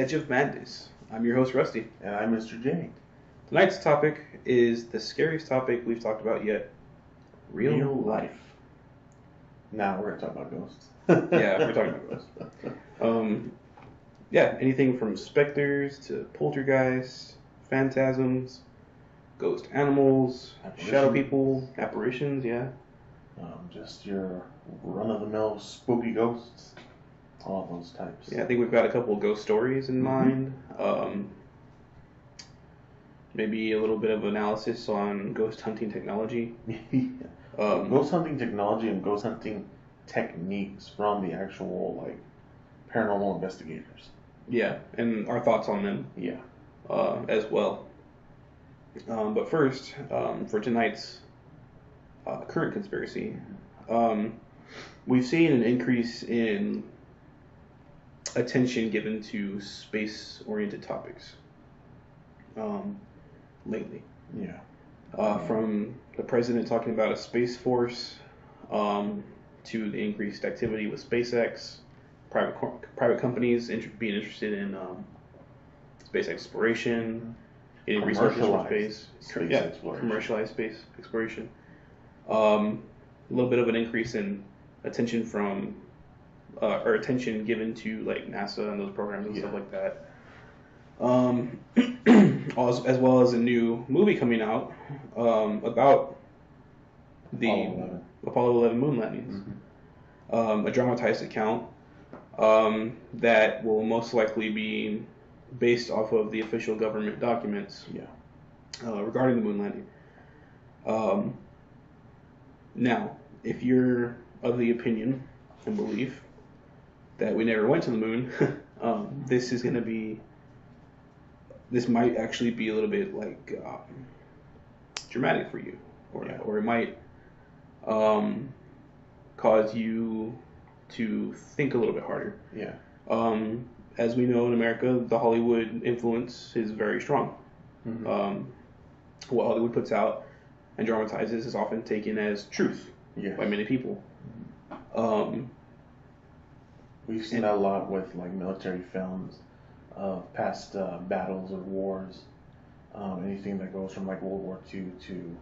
Edge of Madness. I'm your host, Rusty. And I'm Mr. J. Tonight's topic is the scariest topic we've talked about yet. Real life. Now we're going to talk about ghosts. Yeah, we're talking about ghosts. Anything from specters to poltergeists, phantasms, ghost animals, shadow people, apparitions, just your run-of-the-mill spooky ghosts. All those types. Yeah, I think we've got a couple of ghost stories in mind. Maybe a little bit of analysis on ghost hunting technology. Ghost hunting technology and ghost hunting techniques from the actual paranormal investigators. Yeah, and our thoughts on them. Yeah. As well. But first, for tonight's current conspiracy, we've seen an increase in attention given to space-oriented topics lately. Yeah. From the president talking about a space force to the increased activity with SpaceX, private companies being interested in space exploration, getting researchers for space exploration. Commercialized space exploration. A little bit of an increase in attention from or attention given to NASA and those programs and stuff like that. As well as a new movie coming out about the Apollo 11 moon landings. A dramatized account that will most likely be based off of the official government documents regarding the moon landing. Now, if you're of the opinion and belief that we never went to the moon, this might actually be a little bit dramatic for you, or it might cause you to think a little bit harder. Yeah. As we know in America, the Hollywood influence is very strong. What Hollywood puts out and dramatizes is often taken as truth by many people. We've seen that a lot with military films of past battles or wars. Anything that goes from World War II to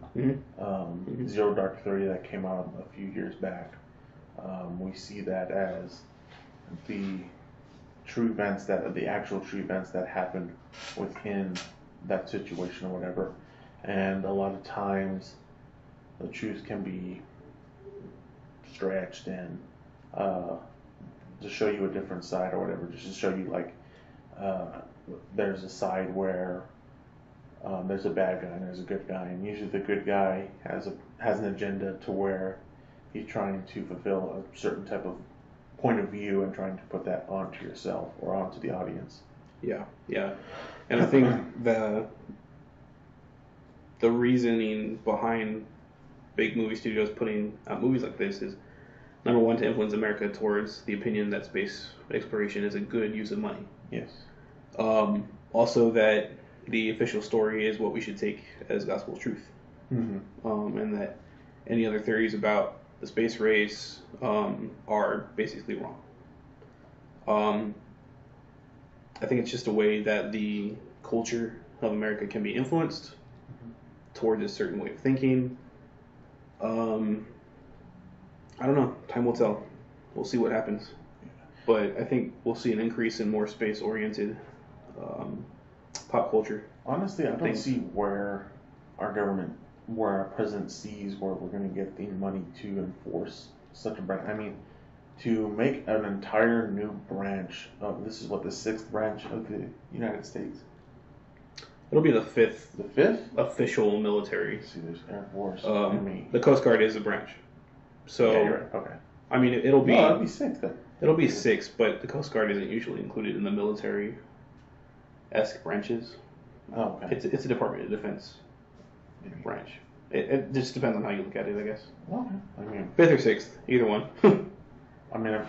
Zero Dark 30 that came out a few years back. We see that as the actual true events that happened within that situation or whatever. And a lot of times the truth can be stretched and to show you a different side or whatever, just to show you there's a side where there's a bad guy and there's a good guy, and usually the good guy has an agenda to where he's trying to fulfill a certain type of point of view and trying to put that onto yourself or onto the audience. Yeah. And I think the reasoning behind big movie studios putting out movies like this is, number one, to influence America towards the opinion that space exploration is a good use of money. Yes. Also that the official story is what we should take as gospel truth. And that any other theories about the space race are basically wrong. I think it's just a way that the culture of America can be influenced towards a certain way of thinking. I don't know. Time will tell. We'll see what happens. But I think we'll see an increase in more space-oriented pop culture. Honestly, I don't see where our president sees where we're going to get the money to enforce such a branch. I mean, to make an entire new branch of, this is what, the 6th branch of the United States? It'll be the 5th. The 5th? Official military. Let's see, there's Air Force, Army. The Coast Guard is a branch. So, yeah, you're right. Okay. I mean, it'll be... No, it'll be 6 then. It'll be 6, but the Coast Guard isn't usually included in the military-esque branches. Oh, okay. It's a Department of Defense branch. It just depends on how you look at it, I guess. Okay. I mean... 5th or 6th, either one. I mean,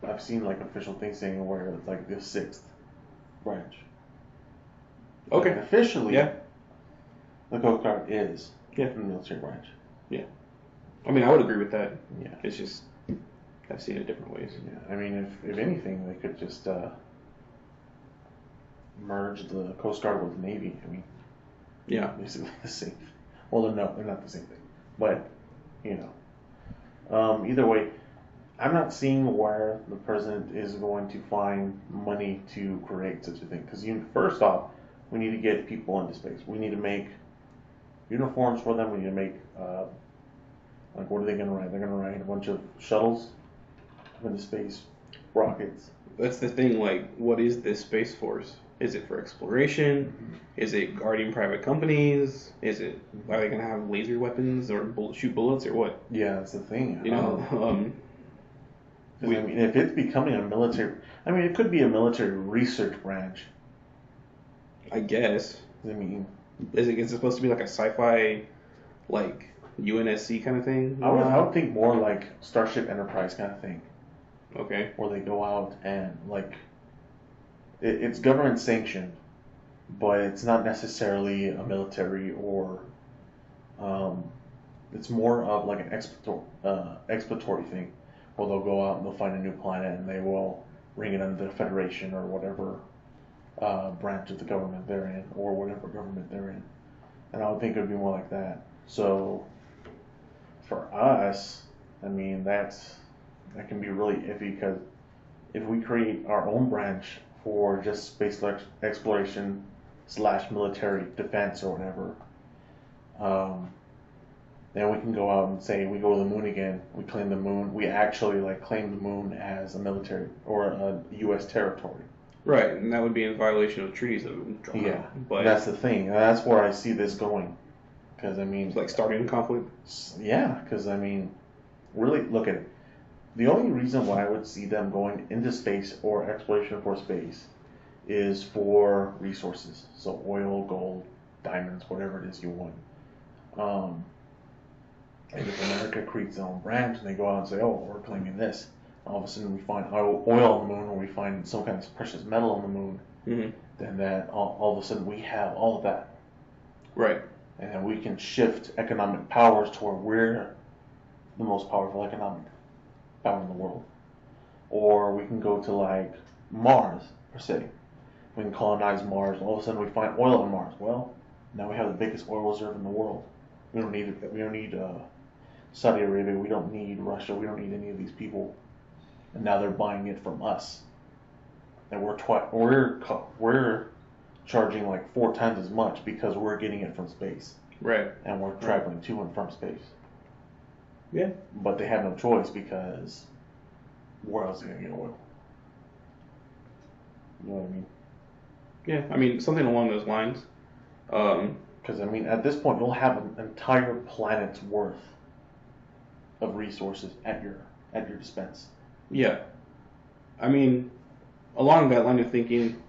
I've seen official things saying where it's the 6th branch. Okay. But officially, the Coast Guard is the military branch. Yeah. I mean, I would agree with that. Yeah. It's just, I've seen it different ways. Yeah. I mean, if anything, they could just merge the Coast Guard with the Navy. I mean, Yeah. basically the same. Well, no, they're not the same thing. But, either way, I'm not seeing where the president is going to find money to create such a thing. Because first off, we need to get people into space. We need to make uniforms for them. We need to make, what are they going to ride? They're going to ride a bunch of shuttles into space, rockets. That's the thing. Like, what is this Space Force? Is it for exploration? Mm-hmm. Is it guarding private companies? Are they going to have laser weapons or shoot bullets or what? Yeah, that's the thing. If it's becoming a military, it could be a military research branch. I guess. Is I would think more like Starship Enterprise kind of thing. Okay. Where they go out and it's government sanctioned, but it's not necessarily a military or it's more of like an exploratory thing, where they'll go out and they'll find a new planet and they will bring it under the Federation or whatever branch of the government they're in, or whatever government they're in. And I would think it would be more like that. So for us, that can be really iffy, because if we create our own branch for just space exploration / military defense or whatever, then we can go out and say we go to the moon again, we claim the moon, we actually claim the moon as a military or a U.S. territory. Right, and that would be in violation of treaties that would drawn Yeah, out. But that's the thing. That's where I see this going. Because it's like starting a conflict. Yeah, because really look at it. The only reason why I would see them going into space or exploration for space is for resources. So oil, gold, diamonds, whatever it is you want. And if America creates their own branch and they go out and say, oh, we're claiming this, all of a sudden we find oil on the moon, or we find some kind of precious metal on the moon, mm-hmm. then that all of a sudden we have all of that. Right. And then we can shift economic powers to where we're the most powerful economic power in the world. Or we can go to Mars, per se. We can colonize Mars, and all of a sudden we find oil on Mars. Well, now we have the biggest oil reserve in the world. We don't need Saudi Arabia. We don't need Russia. We don't need any of these people. And now they're buying it from us. And we're charging 4 times as much because we're getting it from space. Right. And we're traveling to and from space. Yeah. But they have no choice, because where else are they going to get oil? You know what I mean? Yeah, something along those lines. Because, at this point, you'll have an entire planet's worth of resources at your dispense. Yeah. Along that line of thinking,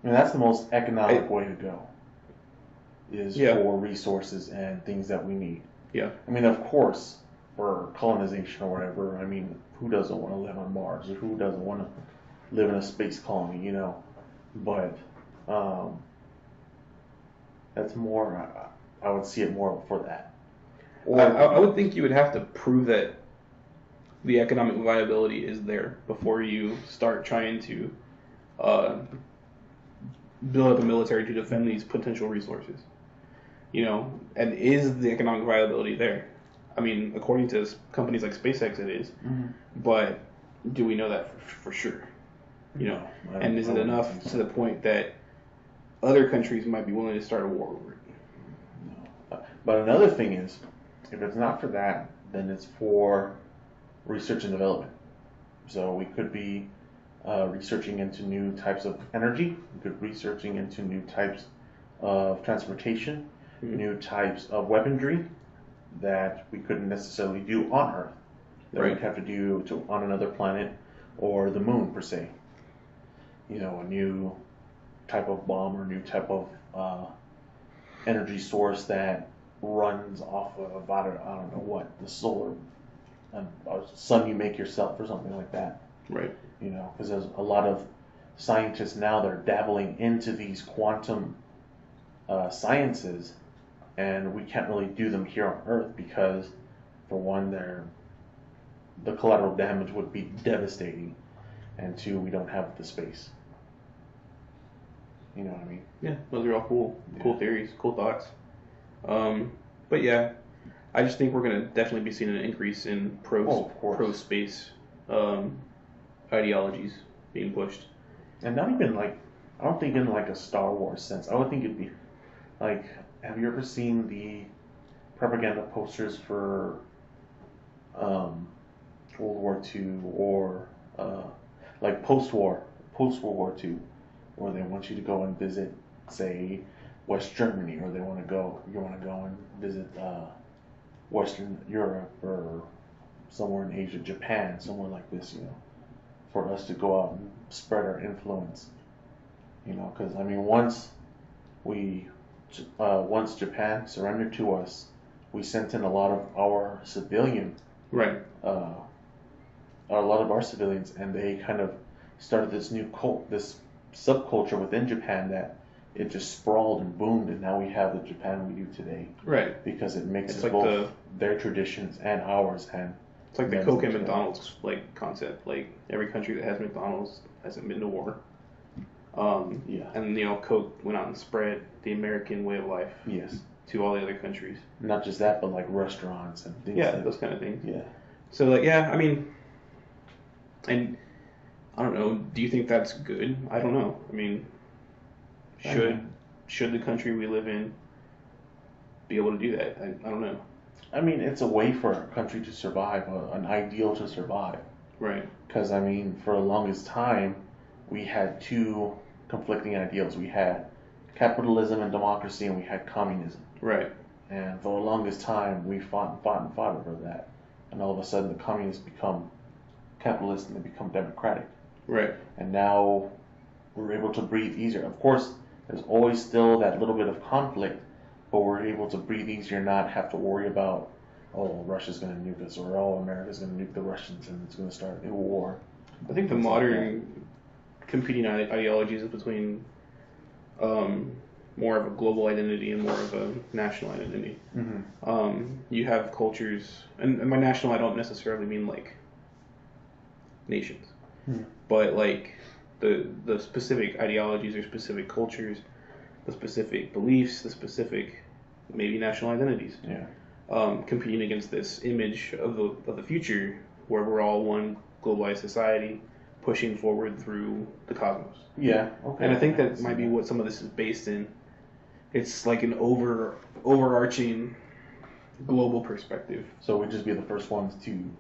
that's the most economic way to go, is for resources and things that we need. Yeah. Of course, for colonization or whatever, who doesn't want to live on Mars, or who doesn't want to live in a space colony, But that's more, I would see it more for that. Or I would think you would have to prove that the economic viability is there before you start trying to build up a military to defend these potential resources. And is the economic viability there? According to companies like SpaceX, it is. Mm-hmm. But do we know that for sure? And is it enough to the point that other countries might be willing to start a war over it? No. But another thing is, if it's not for that, then it's for research and development. So we could be researching into new types of energy. We could be researching into new types of transportation, mm-hmm. new types of weaponry that we couldn't necessarily do on Earth. That right. we'd have to do on another planet or the moon, per se. A new type of bomb or new type of energy source that runs off of, I don't know what, the solar sun you make yourself or something like that. Right. Because there's a lot of scientists now that are dabbling into these quantum sciences, and we can't really do them here on Earth because, for one, the collateral damage would be devastating. and 2, we don't have the space. You know what I mean? Yeah, those are all cool theories, cool thoughts. But yeah, I just think we're gonna definitely be seeing an increase in pro space ideologies being pushed. And not even like, I don't think in like a Star Wars sense. I would think it'd be like, have you ever seen the propaganda posters for World War II or like post World War II, where they want you to go and visit, say, West Germany, or you want to go and visit Western Europe or somewhere in Asia, Japan, somewhere like this, for us to go out and spread our influence, because I mean, once Japan surrendered to us, we sent in a lot of our civilian, right, a lot of our civilians, and they kind of started this new this subculture within Japan that it just sprawled and boomed, and now we have the Japan we do today. Right. Because it mixes like both their traditions and ours, and it's like the Coke and McDonald's concept. Like every country that has McDonald's hasn't been to war. Yeah. And Coke went out and spread the American way of life. Yes. To all the other countries. Not just that, but like restaurants and things. Yeah, those kind of things. Yeah. So like, yeah, I mean, and I don't know. Do you think that's good? I don't know. I mean, should the country we live in be able to do that? I don't know. I mean, it's a way for our country to survive, an ideal to survive. Right. Because I mean, for the longest time, we had 2 conflicting ideals. We had capitalism and democracy, and we had communism. Right. And for the longest time, we fought over that. And all of a sudden, the communists become capitalist and they become democratic. Right. And now we're able to breathe easier. Of course, there's always still that little bit of conflict, but we're able to breathe easier, not have to worry about, oh, Russia's going to nuke us, or oh, America's going to nuke the Russians and it's going to start a new war. I think the modern competing ideologies is between more of a global identity and more of a national identity. Mm-hmm. You have cultures, and by national I don't necessarily mean like nations, but like the specific ideologies or specific cultures, the specific beliefs, the specific maybe national identities. Yeah. Competing against this image of the future where we're all one globalized society pushing forward through the cosmos. Yeah. Okay. And I think that might be what some of this is based in. It's like an overarching global perspective. So we'd just be the first ones to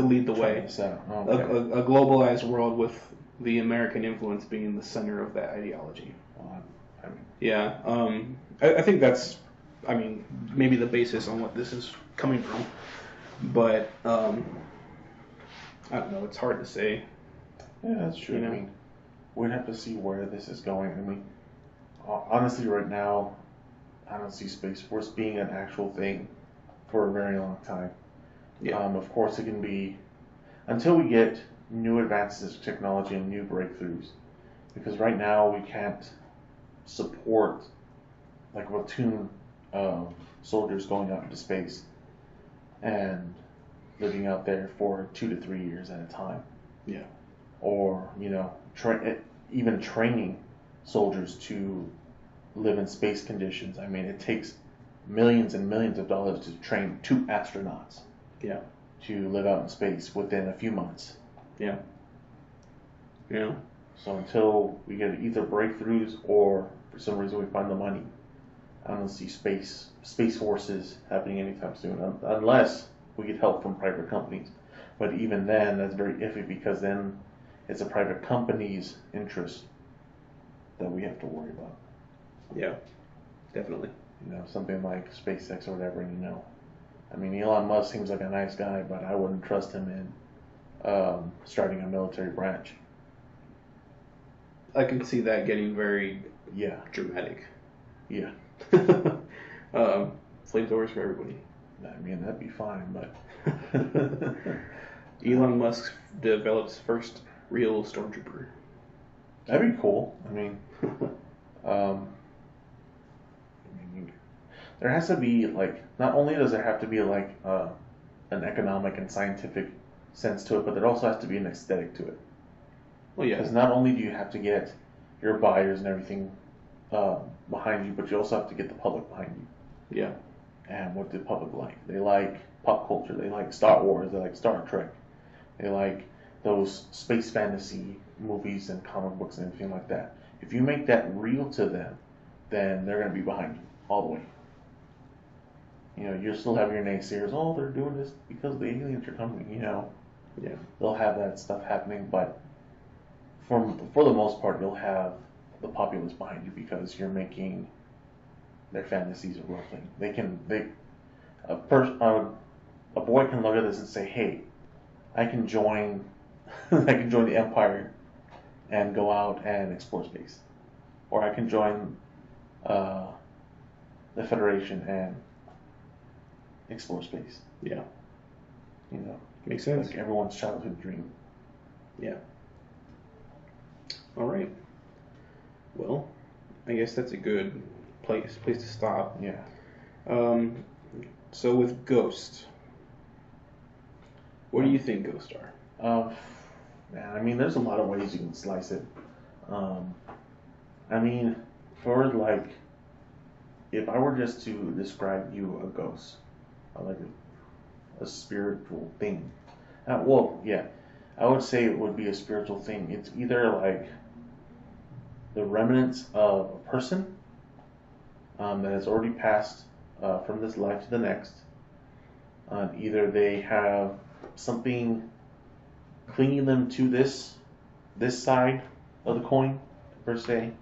lead the way. Okay. A globalized world with the American influence being the center of that ideology. Well, I mean, yeah. I think that's, maybe the basis on what this is coming from. But I don't know. It's hard to say. Yeah, that's true. I mean, we'd have to see where this is going. I mean, honestly, right now, I don't see Space Force being an actual thing for a very long time. Yeah. Of course, it can be until we get new advances in technology and new breakthroughs. Because right now, we can't support like a platoon of soldiers going out into space and living out there for 2 to 3 years at a time. Yeah. Or, even training soldiers to live in space conditions. I mean, it takes millions and millions of dollars to train 2 astronauts. Yeah. To live out in space within a few months. Yeah. Yeah. So until we get either breakthroughs or for some reason we find the money, I don't see space forces happening anytime soon, unless we get help from private companies. But even then, that's very iffy, because then it's a private company's interest that we have to worry about. Yeah, definitely. Something like SpaceX or whatever, I mean, Elon Musk seems like a nice guy, but I wouldn't trust him in starting a military branch. I can see that getting very dramatic. Yeah. Flamethrowers for everybody. I mean, that'd be fine, but... Elon Musk develops first real stormtrooper. That'd be cool. I mean, there has to be, like, not only does there have to be, like, an economic and scientific sense to it, but there also has to be an aesthetic to it. Well, yeah. Because not only do you have to get your buyers and everything behind you, but you also have to get the public behind you. Yeah. And what do the public like? They like pop culture. They like Star Wars. They like Star Trek. They like those space fantasy movies and comic books and everything like that. If you make that real to them, then they're going to be behind you all the way. You know, you'll still have your naysayers. Oh, they're doing this because the aliens are coming. You know, Yeah. they'll have that stuff happening, but for the most part, you'll have the populace behind you because you're making their fantasies a real thing. A boy can look at this and say, "Hey, I can join, I can join the Empire, and go out and explore space, or I can join the Federation and explore space." Yeah. You know, Makes sense. like everyone's childhood dream. Yeah. All right. Well, I guess that's a good place to stop. Yeah. So with Ghost, what do you think ghosts are? Man, I mean, there's a lot of ways you can slice it. I mean, for like, if I were just to describe you a ghost, like a spiritual thing. Well, yeah, I would say it would be a spiritual thing. It's either like the remnants of a person that has already passed from this life to the next. Either they have something clinging them to this side of the coin, per se,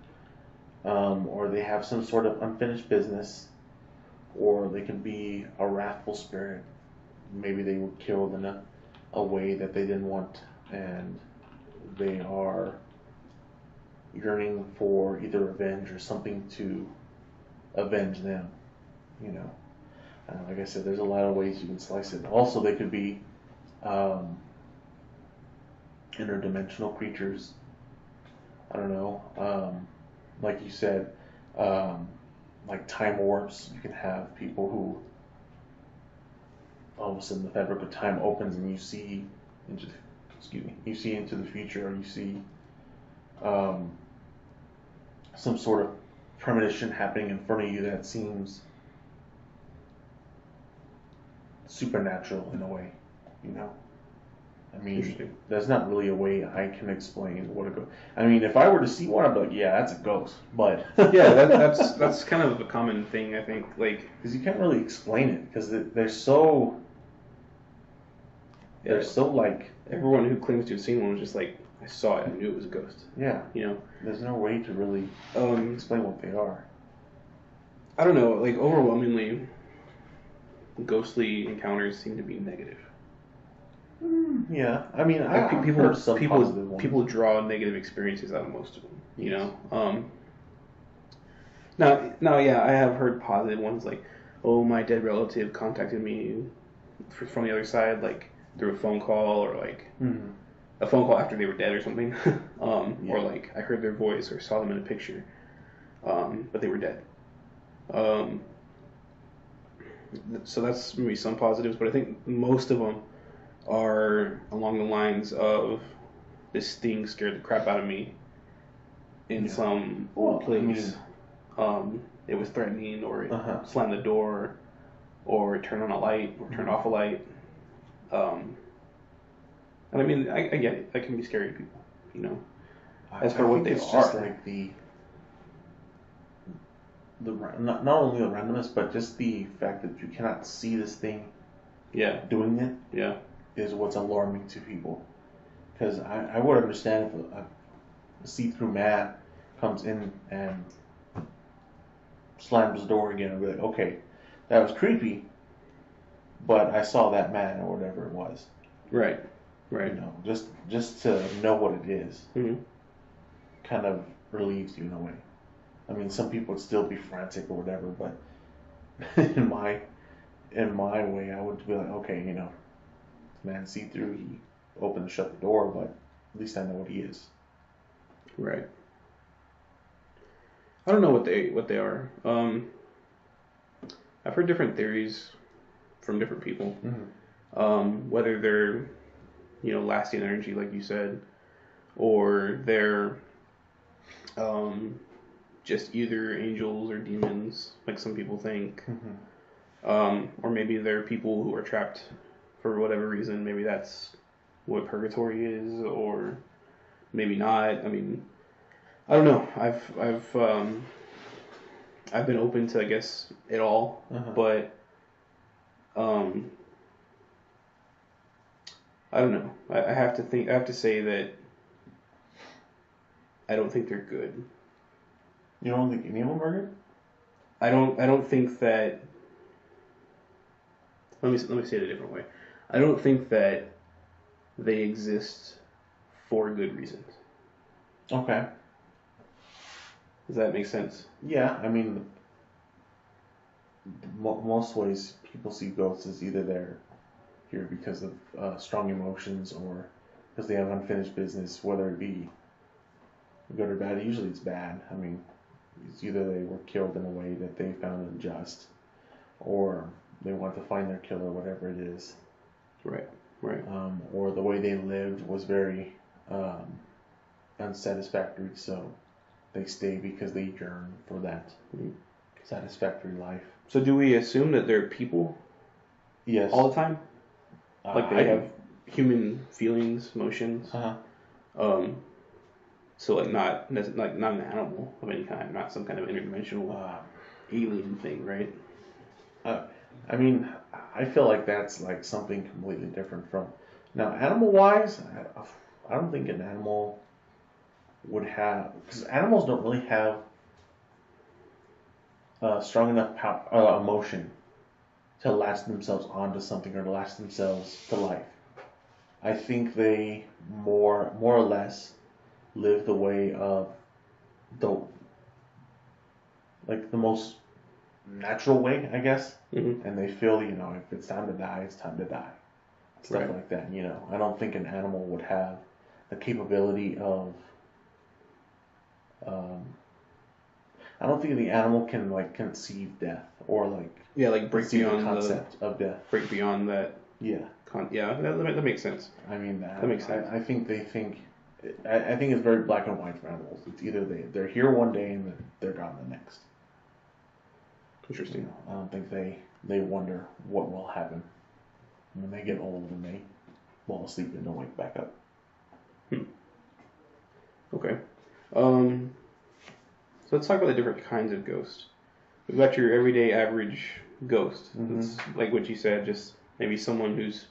or they have some sort of unfinished business, or they can be a wrathful spirit. Maybe they were killed in a way that they didn't want, and they are yearning for either revenge or something to avenge them. You know, like I said, there's a lot of ways you can slice it. Also, they could be interdimensional creatures. I don't know. Like you said, like time warps. You can have people who all of a sudden the fabric of time opens and you see into the future, or you see some sort of premonition happening in front of you that seems supernatural in a way, you know. I mean, that's not really a way I can explain what a ghost. I mean, if I were to see one, I'd be like, yeah, that's a ghost. But yeah, that's kind of a common thing, I think. Like, because you can't really explain it, because they're so like, everyone who claims to have seen one was just like, I saw it, I knew it was a ghost. Yeah. You know, there's no way to really explain what they are. I don't know. Like, overwhelmingly, ghostly encounters seem to be negative. Yeah, I mean, like, people draw negative experiences out of most of them. You know. Now, yeah, I have heard positive ones, like, oh, my dead relative contacted me from the other side, like through a phone call, or like a phone call after they were dead or something, or like I heard their voice or saw them in a picture, but they were dead. So that's maybe some positives, but I think most of them are along the lines of this thing scared the crap out of me in some place. It was threatening, or it slammed the door, or it turned on a light, or turned off a light. And I mean, I get it. That can be scary to people, you know. As for what they are, just like the not only the randomness, but just the fact that you cannot see this thing. Yeah. Doing it. Yeah. Is what's alarming to people. Because I would understand if a see-through man comes in and slams the door again and be like, okay, that was creepy, but I saw that man or whatever it was. Right. Right. You know, just to know what it is, kind of relieves you in a way. I mean, some people would still be frantic or whatever, but in my way, I would be like, okay, you know, man, see through. He opened and shut the door, but at least I know what he is. Right. I don't know what they are. I've heard different theories from different people. Whether they're, you know, lasting energy, like you said, or they're just either angels or demons, like some people think. Or maybe they're people who are trapped for whatever reason. Maybe that's what purgatory is, or maybe not. I mean, I don't know. I've been open to, I guess, it all, but I don't know. I have to say that I don't think they're good. You don't think any of them are good? I don't think that. Let me say it a different way. I don't think that they exist for good reasons. Okay. Does that make sense? Yeah, I mean, most ways people see ghosts as either they're here because of strong emotions or because they have unfinished business, whether it be good or bad. Usually it's bad. I mean, it's either they were killed in a way that they found unjust, or they want to find their killer, whatever it is. Right. Or the way they lived was very unsatisfactory, so they stay because they yearn for that satisfactory life. So do we assume that they're people? Yes. All the time? Like they have human feelings, emotions? So like not an animal of any kind, not some kind of interdimensional alien thing, right? I mean, I feel like that's like something completely different from. Now, animal-wise, I don't think an animal would have, because animals don't really have strong enough emotion to latch themselves onto something or to latch themselves to life. I think they more or less live the way of the most natural way, I guess. And they feel, if it's time to die, it's time to die. Stuff like that, I don't think an animal would have the capability of. I don't think the animal can conceive death or break beyond the concept of death. Break beyond that. Yeah. That makes sense. I mean that makes sense. I think they think. I think it's very black and white for animals. It's either they're here one day and they're gone the next. Interesting. I don't think they wonder what will happen when they get old and they fall asleep and don't wake back up. Okay. So let's talk about the different kinds of ghosts. We've got your everyday average ghost. It's like what you said, just maybe someone who's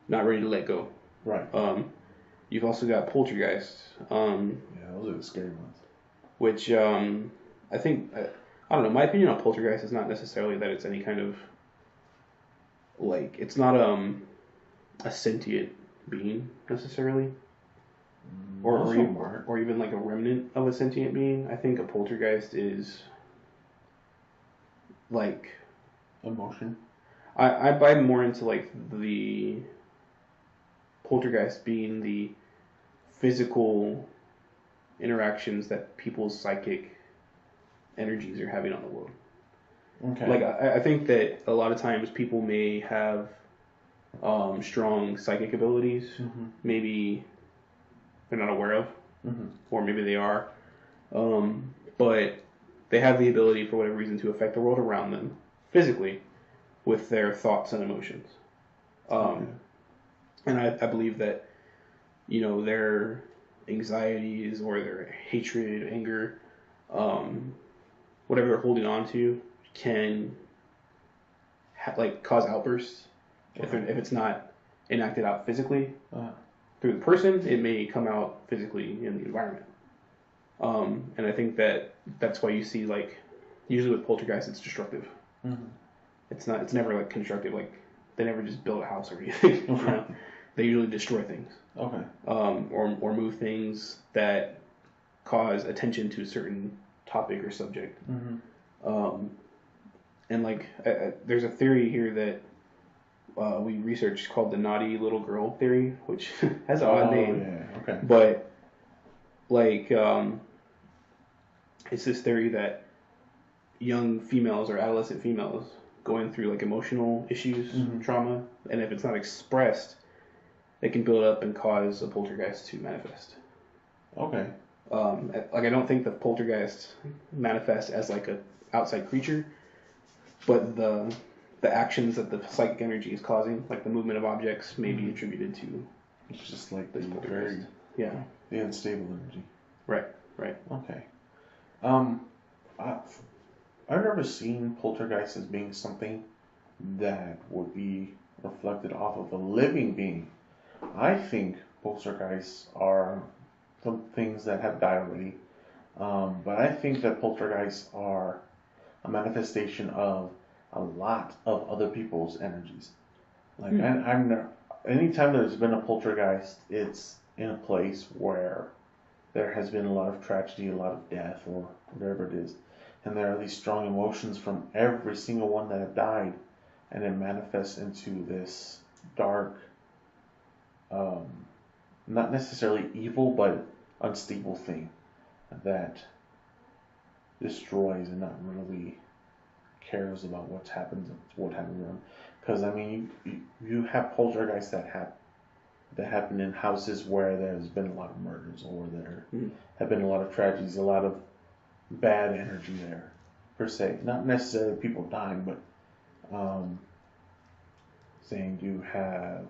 not ready to let go. Right. You've also got poltergeists. Those are the scary ones. Which I think, I don't know, my opinion on poltergeist is not necessarily that it's any kind of, it's not a sentient being necessarily. Or even like a remnant of a sentient being. I think a poltergeist is like emotion. I buy more into the poltergeist being the physical interactions that people's psychic energies are having on the world. Okay. I think that a lot of times people may have strong psychic abilities. Maybe they're not aware of, or maybe they are, but they have the ability for whatever reason to affect the world around them physically with their thoughts and emotions. And I believe that, their anxieties or their hatred, anger, whatever they're holding on to can cause outbursts if it's not enacted out physically. Through the person, it may come out physically in the environment. And I think that's why you see, usually with poltergeists, it's destructive. It's never constructive. They never just build a house or anything. They usually destroy things. Okay. Or move things that cause attention to a certain topic or subject. And there's a theory here that we researched called the naughty little girl theory, which has an odd name. Yeah. Okay. But it's this theory that young females or adolescent females going through emotional issues, trauma, and if it's not expressed, it can build up and cause a poltergeist to manifest. Okay. Like I don't think the poltergeist manifests as like a outside creature, but the actions that the psychic energy is causing, like the movement of objects, may be attributed to It's just like this the poltergeist. Yeah. the unstable energy. Right. Right. Okay. I, I've never seen poltergeist as being something that would be reflected off of a living being. I think poltergeists are some things that have died already. But I think that poltergeists are a manifestation of a lot of other people's energies. Like I'm not, anytime there's been a poltergeist, it's in a place where there has been a lot of tragedy, a lot of death, or whatever it is, and there are these strong emotions from every single one that have died, and it manifests into this dark, um, not necessarily evil, but unstable thing that destroys and not really cares about what happens around. Because I mean, you have poltergeists that happen in houses where there's been a lot of murders, or there have been a lot of tragedies, a lot of bad energy there, per se. Not necessarily people dying, but saying you have,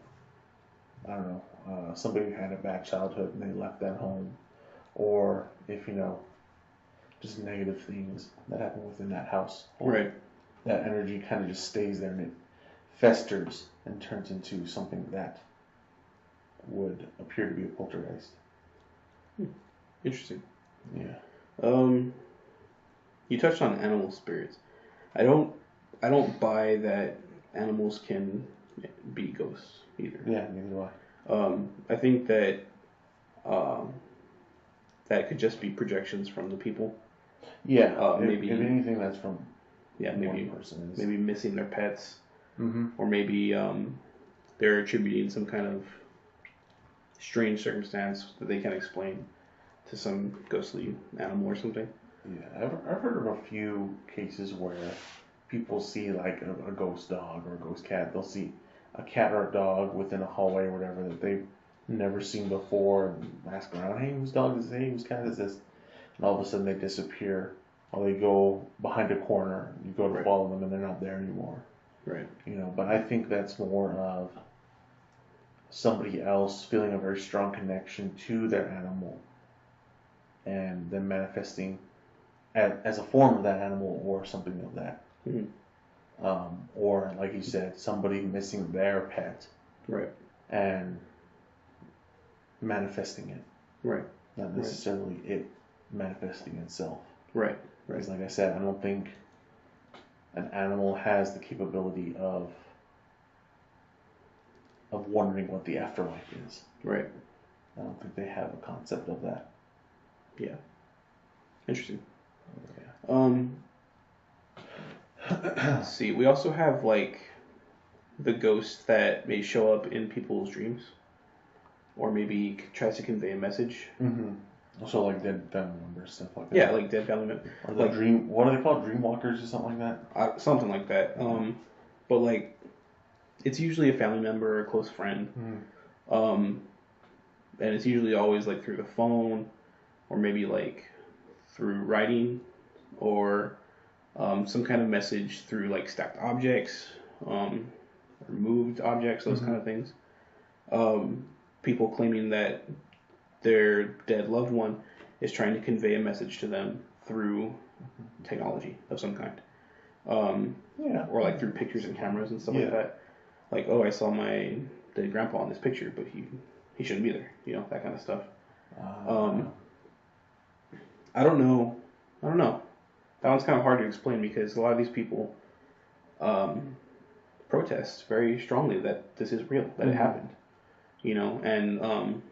I don't know, somebody who had a bad childhood and they left that home, or if just negative things that happen within that house. Right. That energy kind of just stays there and it festers and turns into something that would appear to be a poltergeist. Interesting. Yeah. You touched on animal spirits. I don't buy that animals can be ghosts either. Yeah, neither do I. I think that that could just be projections from the people. Yeah. Maybe if anything, that's from maybe one person is. maybe missing their pets, Mm-hmm. or maybe they're attributing some kind of strange circumstance that they can't explain to some ghostly animal or something. Yeah, I've heard of a few cases where people see like a ghost dog or a ghost cat. They'll see a cat or a dog within a hallway or whatever that they've never seen before, and ask around, hey, whose dog is this? Hey, whose cat is this? And all of a sudden they disappear, or they go behind a corner. You go to follow them, and they're not there anymore. Right. But I think that's more of somebody else feeling a very strong connection to their animal, and then manifesting as a form of that animal or something of that. Mm-hmm. Or, like you said, somebody missing their pet. Right. And manifesting it. Right. Not necessarily it manifesting itself. Right. Because, like I said, I don't think an animal has the capability of wondering what the afterlife is. Right. I don't think they have a concept of that. Yeah. Interesting. Yeah. Let's see. We also have like the ghost that may show up in people's dreams, or maybe tries to convey a message. Mm-hmm. Also, like dead family members, stuff like that. Yeah, like dead family members. Or the dream. What are they called? Dreamwalkers or something like that. Something like that. But like, it's usually a family member or a close friend. Mm-hmm. And it's usually always like through the phone, or maybe like through writing, or some kind of message through like stacked objects, or moved objects, those kind of things. People claiming that their dead loved one is trying to convey a message to them through technology of some kind. Or like through pictures and cameras and stuff like that. Like, oh, I saw my dead grandpa in this picture, but he shouldn't be there. That kind of stuff. I don't know. That one's kind of hard to explain because a lot of these people protest very strongly that this is real, that it happened. And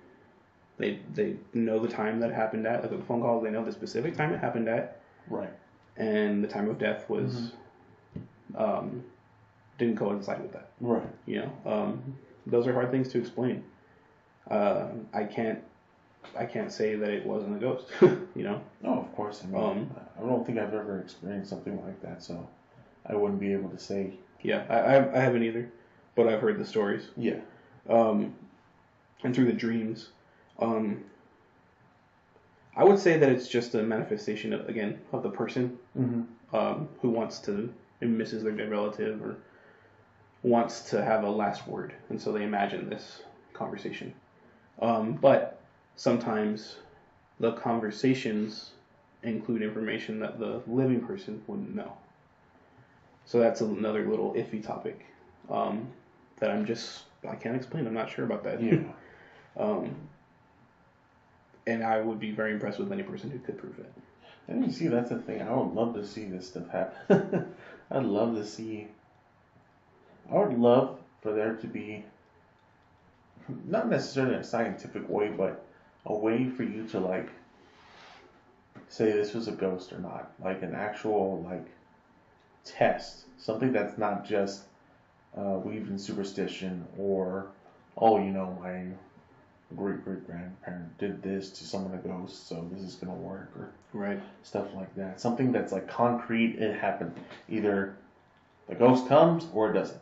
they know the time that it happened at, like with the phone calls, they know the specific time it happened at. Right. And the time of death was didn't coincide with that. Right. Those are hard things to explain. I can't say that it wasn't a ghost. No, of course. I mean, I don't think I've ever experienced something like that, so I wouldn't be able to say. Yeah, I haven't either, but I've heard the stories. Yeah. And through the dreams, I would say that it's just a manifestation of the person who wants to and misses their dead relative or wants to have a last word, and so they imagine this conversation. But sometimes the conversations include information that the living person wouldn't know. So that's another little iffy topic that I can't explain. I'm not sure about that. Yeah. And I would be very impressed with any person who could prove it. And you see, that's the thing. I would love to see this stuff happen. I would love for there to be, not necessarily a scientific way, but a way for you to, like, say this was a ghost or not. Like an actual, like, test. Something that's not just weaved in superstition or, my great-great-grandparent did this to summon a ghost, so this is going to work, or right. Stuff like that. Something that's like concrete, it happened. Either the ghost comes or it doesn't.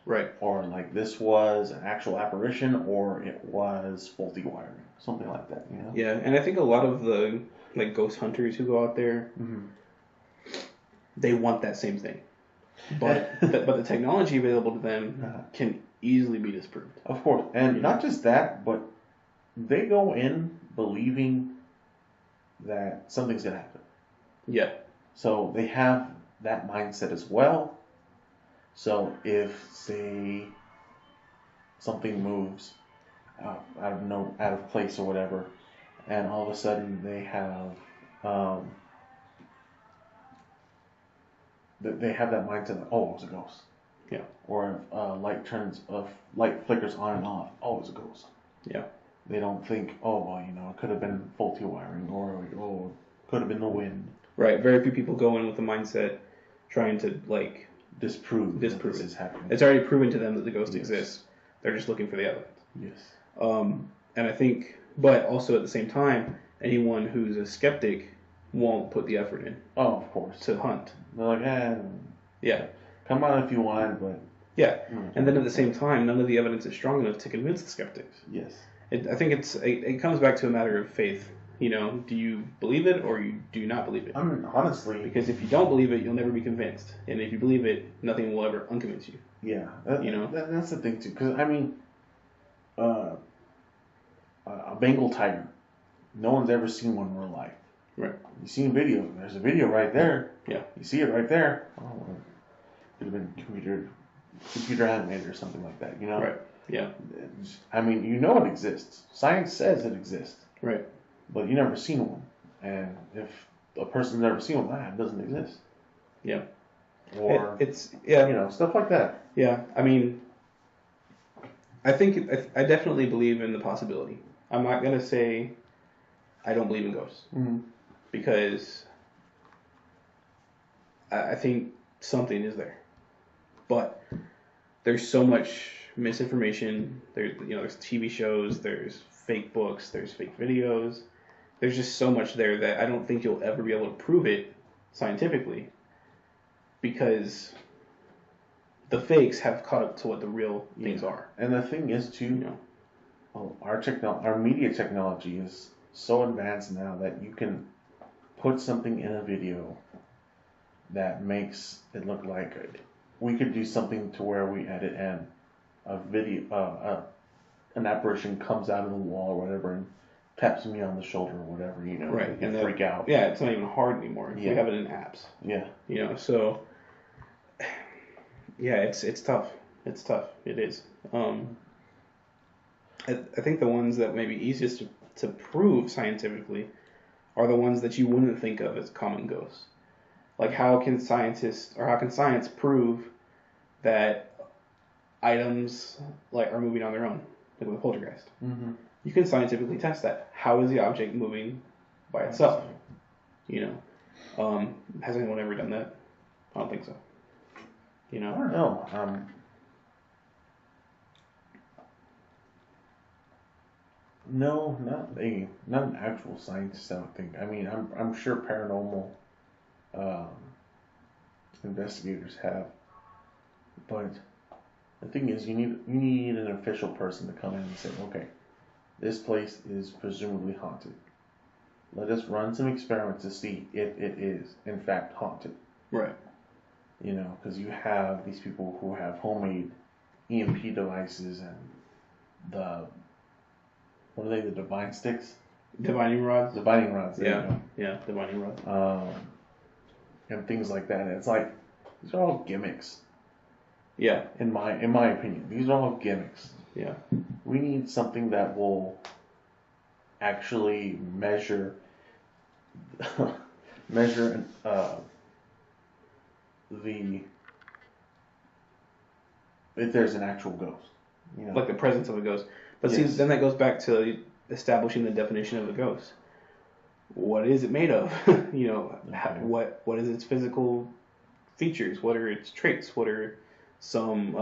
Right. Or like this was an actual apparition or it was faulty wiring. Something like that, you know? Yeah, and I think a lot of the like ghost hunters who go out there, they want that same thing. But but the technology available to them can easily be disproved. Of course. And not just that, but they go in believing that something's going to happen. Yeah. So they have that mindset as well. So if, say, something moves out of place or whatever, and all of a sudden they have that mindset that, oh, it was a ghost. Yeah. Or if light flickers on and off, oh, it was a ghost. Yeah. They don't think, oh, well, it could have been faulty wiring, or oh, it could have been the wind. Right. Very few people go in with the mindset trying to like disprove this it. Is happening. It's already proven to them that the ghost exists. They're just looking for the evidence. Yes. And I think, but also at the same time, anyone who's a skeptic won't put the effort in. Oh, of course. To hunt. They're like, yeah. Come on if you want, but. Yeah. And then at the same time, none of the evidence is strong enough to convince the skeptics. Yes. I think it comes back to a matter of faith. Do you believe it or you do not believe it? I mean, honestly. Because if you don't believe it, you'll never be convinced. And if you believe it, nothing will ever unconvince you. Yeah. That's the thing, too. Because, I mean, a Bengal tiger. No one's ever seen one in real life. Right. You've seen video. There's a video right there. Yeah. You see it right there. Oh, it could have been computer animated or something like that, Right. Yeah. I mean, it exists. Science says it exists. Right. But you never seen one. And if a person's never seen one, it doesn't exist. Yeah. Or it's stuff like that. Yeah. I mean, I think I definitely believe in the possibility. I'm not gonna say I don't believe in ghosts because I think something is there, but there's so much misinformation. There's TV shows, there's fake books, there's fake videos. There's just so much there that I don't think you'll ever be able to prove it scientifically because the fakes have caught up to what the real things are. And the thing is too, our media technology is so advanced now that you can put something in a video that makes it look like we could do something to where we edit and a video, an apparition comes out of the wall or whatever and taps me on the shoulder or whatever, right, and freak out. Yeah, it's not even hard anymore. Yeah. We have it in apps. Yeah. So yeah, it's tough. It's tough. It is. I think the ones that may be easiest to prove scientifically are the ones that you wouldn't think of as common ghosts. Like how can science prove that items are moving on their own, like with a poltergeist? Mm-hmm. You can scientifically test that. How is the object moving by itself? Has anyone ever done that? I don't think so. I don't know. No, not an actual scientist. I don't think. I mean, I'm sure paranormal investigators have, but the thing is, you need an official person to come in and say, okay, this place is presumably haunted. let us run some experiments to see if it is in fact haunted. Right. You know, because you have these people who have homemade EMP devices and what are they, the divine sticks? Divining rods. Divining rods. Yeah. Yeah. Divining rods. And things like that. And it's like, these are all gimmicks. Yeah. In my opinion, these are all gimmicks. Yeah. We need something that will actually measure if there's an actual ghost. You know? Like the presence of a ghost. But see, then that goes back to establishing the definition of a ghost. What is it made of? You know, what is its physical features? What are its traits? What are some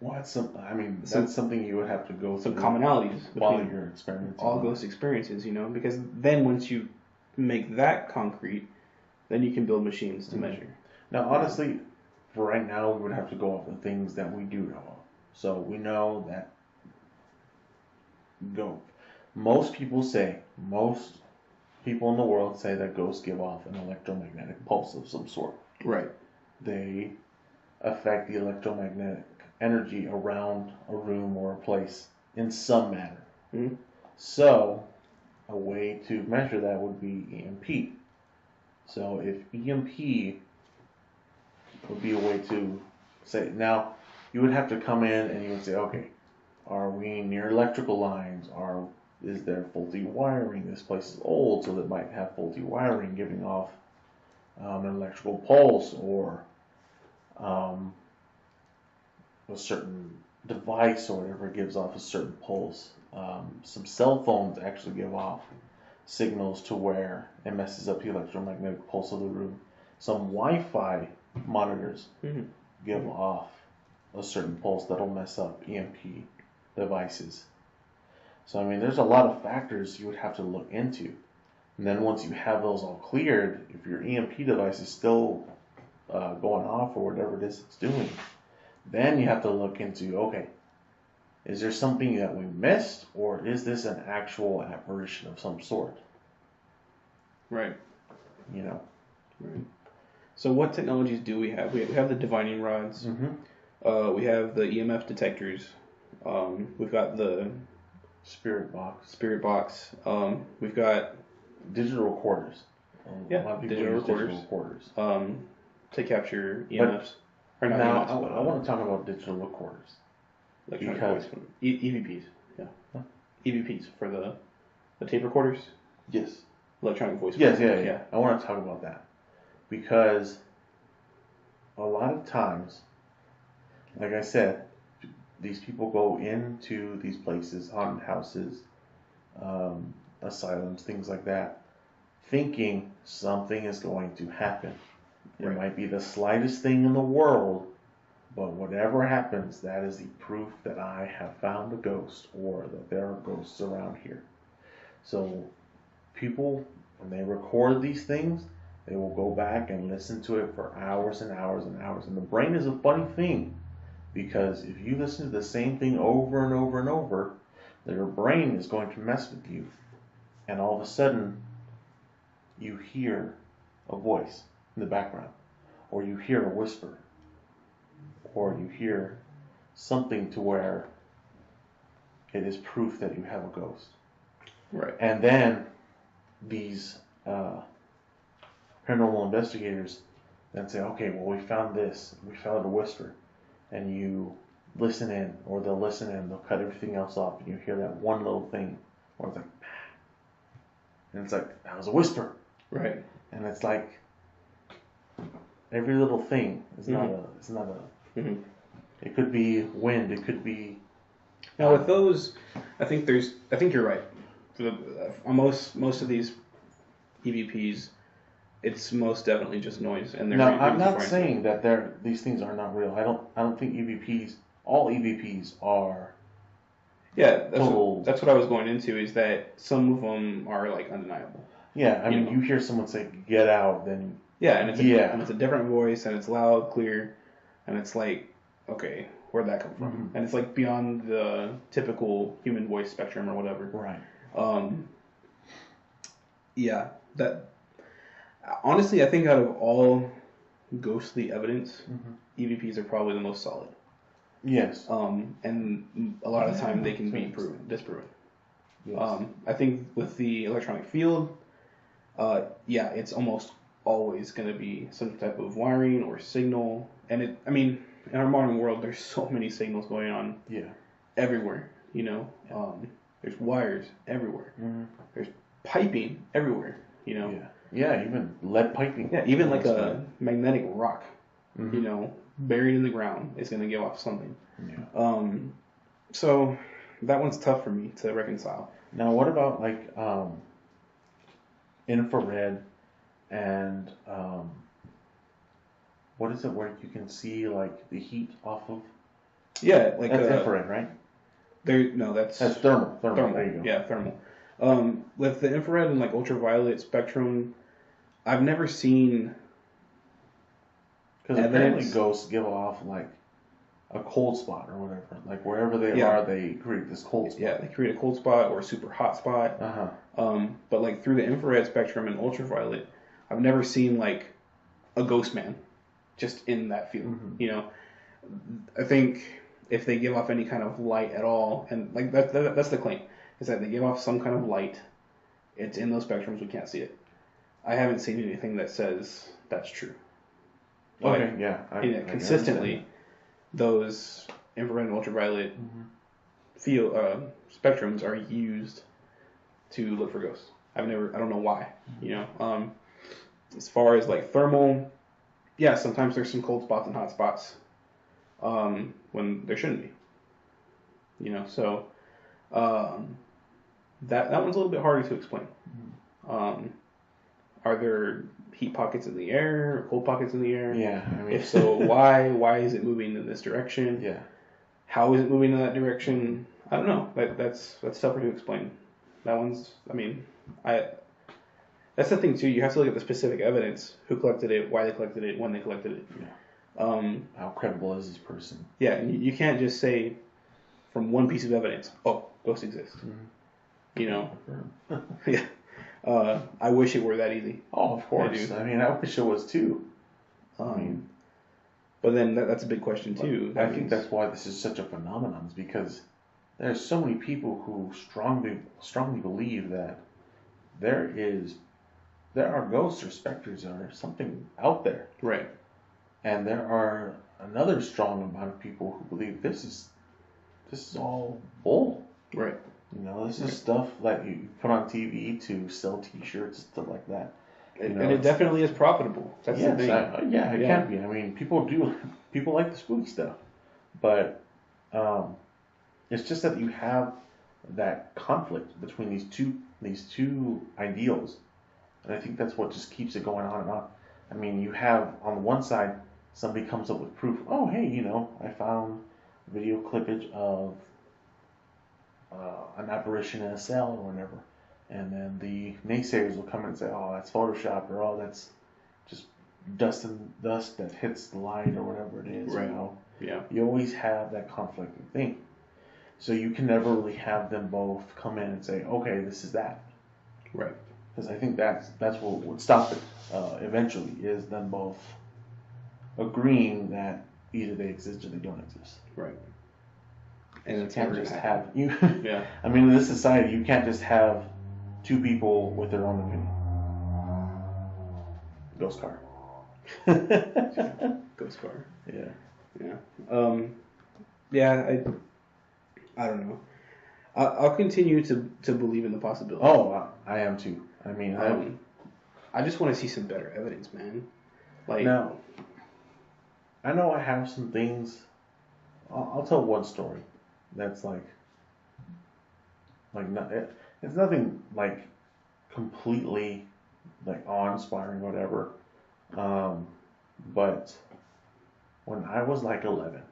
that's something you would have to go through. Some commonalities while between you're experimenting. All ghost experiences, you know, because then once you make that concrete, then you can build machines to measure. Now, honestly, for right now, we would have to go off the things that we do know of. So we know that most people in the world say that ghosts give off an electromagnetic pulse of some sort. Right. They affect the electromagnetic energy around a room or a place in some manner. Mm-hmm. So, a way to measure that would be EMP. So, if EMP would be a way to say, now, you would have to come in and you would say, okay, are we near electrical lines? Is there faulty wiring? This place is old, so it might have faulty wiring giving off an electrical pulse, or a certain device or whatever gives off a certain pulse. Some cell phones actually give off signals to where it messes up the electromagnetic pulse of the room. Some Wi-Fi monitors give off a certain pulse that'll mess up EMP devices. So, I mean, there's a lot of factors you would have to look into. And then once you have those all cleared, if your EMP device is still going off or whatever it is it's doing, then you have to look into, okay, is there something that we missed, or is this an actual apparition of some sort? Right. You know. Right. So what technologies do we have? We have the divining rods. Mm-hmm. We have the EMF detectors. We've got the spirit box. We've got digital recorders. Digital recorders. To capture EMFs. I want to talk about digital recorders. Electronic voice. EVPs. Yeah. Huh? EVPs for the tape recorders. Yes. Electronic voice. Yes. Yeah. I want to talk about that because a lot of times, like I said, these people go into these places, haunted houses, asylums, things like that, thinking something is going to happen. It might be the slightest thing in the world, but whatever happens, that is the proof that I have found a ghost or that there are ghosts around here. So people, when they record these things, they will go back and listen to it for hours and hours and hours. And the brain is a funny thing, because if you listen to the same thing over and over and over, your brain is going to mess with you. And all of a sudden, you hear a voice in the background, or you hear a whisper, or you hear something to where it is proof that you have a ghost. Right. And then these paranormal investigators then say, okay, well, we found this, we found a whisper, and you listen in, or they'll listen in, they'll cut everything else off, and you hear that one little thing, or it's like, and it's like, that was a whisper. Right. And it's like, every little thing is not a, it could be wind, it could be. Now with those, I think you're right. For most of these EVPs, it's most definitely just noise, and No, I'm not saying that these things are not real. I don't think all EVPs are. Yeah, that's what I was going into, is that some of them are like undeniable. Yeah, I mean, you hear someone say "get out," then and it's a different voice, and it's loud, clear, and it's like, okay, where'd that come from? And it's like beyond the typical human voice spectrum or whatever. Right. Yeah, that honestly, I think out of all ghostly evidence, EVPs are probably the most solid. Yes. And a lot of the time they can be disproven. Yes. I think with the electronic field, yeah, it's almost always going to be some type of wiring or signal. And in our modern world, there's so many signals going on. Yeah. Everywhere, there's wires everywhere. There's piping everywhere, Yeah. Yeah, even lead piping. Yeah, even like a magnetic rock, buried in the ground is going to give off something. Yeah. So that one's tough for me to reconcile. Now, what about like infrared and what is it where you can see like the heat off of? Yeah, like that's infrared, right? That's thermal. Thermal. There you go. Yeah, thermal. With the infrared and like ultraviolet spectrum, I've never seen. Because apparently ghosts give off like a cold spot or whatever. Like wherever they are, they create this cold spot. Yeah, they create a cold spot or a super hot spot. But like through the infrared spectrum and ultraviolet, I've never seen like a ghost man just in that field. I think if they give off any kind of light at all, and like that's the claim, is that they give off some kind of light. It's in those spectrums, we can't see it. I haven't seen anything that says that's true. Okay, yeah. Consistently, those infrared and ultraviolet field spectrums are used to look for ghosts. I don't know why. As far as like thermal, yeah, sometimes there's some cold spots and hot spots when there shouldn't be. So that one's a little bit harder to explain. Are there heat pockets in the air, or cold pockets in the air? Yeah. If so, why? Why is it moving in this direction? Yeah. How is it moving in that direction? I don't know. That's tougher to explain. That one's. That's the thing too. You have to look at the specific evidence: who collected it, why they collected it, when they collected it. Yeah. How credible is this person? Yeah, and you can't just say from one piece of evidence, "Oh, ghosts exist." Yeah. I wish it were that easy. Oh, of course. I wish it was too. But then that's a big question too. I think that's why this is such a phenomenon, is because there's so many people who strongly believe that there are ghosts or specters or something out there. Right. And there are another strong amount of people who believe this is all bull. Right. This is stuff that you put on TV to sell T-shirts, stuff like that. And it definitely is profitable. That's the thing. It can be. People like the spooky stuff, but it's just that you have that conflict between these two ideals, and I think that's what just keeps it going on and on. You have on the one side somebody comes up with proof. Oh, hey, I found video clippage of an apparition in a cell or whatever, and then the naysayers will come in and say, oh, that's Photoshop, or oh, that's just dust that hits the light or whatever it is. Right. Yeah. You always have that conflicting thing, so you can never really have them both come in and say, okay, this is that. Right. Because I think that's what would stop it eventually, is them both agreeing that either they exist or they don't exist. Right. And you can't just have you. Yeah. In this society, you can't just have two people with their own opinion. Ghost car. Ghost car. Yeah. Yeah. Yeah. I don't know. I'll continue to believe in the possibility. Oh, I am too. I just want to see some better evidence, man. Like now, I know I have some things. I'll tell one story. That's it's nothing like completely like awe-inspiring, whatever. But when I was like 11,